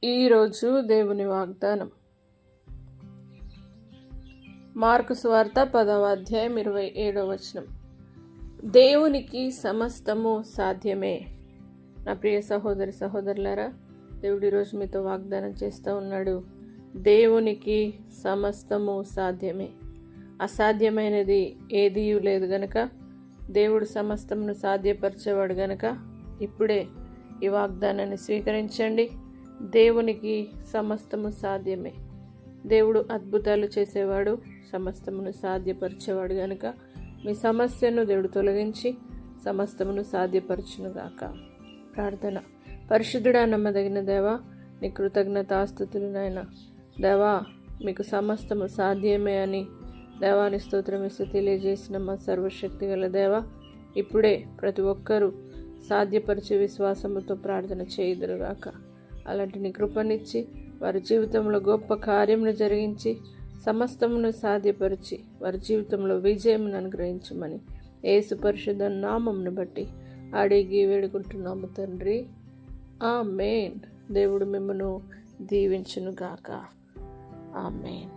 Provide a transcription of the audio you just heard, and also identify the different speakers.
Speaker 1: ఈరోజు దేవుని వాగ్దానం మార్కు సువార్త 10వ అధ్యాయం 27వ వచనం. దేవునికి సమస్తము సాధ్యమే. నా ప్రియ సహోదరి సహోదరులారా, దేవుడు ఈరోజు మీతో వాగ్దానం చేస్తూ ఉన్నాడు. దేవునికి సమస్తము సాధ్యమే. అసాధ్యమైనది ఏదీ లేదు గనక దేవుడు సమస్తమును సాధ్యపరిచేవాడు గనక ఇప్పుడే ఈ వాగ్దానాన్ని స్వీకరించండి. దేవునికి సమస్తము సాధ్యమే. దేవుడు అద్భుతాలు చేసేవాడు, సమస్తమును సాధ్యపరిచేవాడు గనుక మీ సమస్యను దేవుడు తొలగించి సమస్తమును సాధ్యపరచునుగాక. ప్రార్థన. పరిశుద్ధుడా, నమ్మదగిన దేవా, నీ కృతజ్ఞతాస్తుతులు నాయన. దేవా, మీకు సమస్తము సాధ్యమే అని దేవాని స్తోత్రం ఇస్తూ తెలియజేసిన మా సర్వశక్తి గల దేవా, ఇప్పుడే ప్రతి ఒక్కరూ సాధ్యపరిచే విశ్వాసముతో ప్రార్థన చేయుదురుగాక. అలాంటి నీ కృపనిచ్చి వారి జీవితంలో గొప్ప కార్యమును జరిగించి సమస్తమును సాధ్యపరిచి వారి జీవితంలో విజయమును అనుగ్రహించమని యేసు పరిశుద్ధ నామమును బట్టి అడిగి వేడుకుంటున్నాము తండ్రి. ఆమేన్. దేవుడు మిమ్మను దీవించునుగాక. ఆమేన్.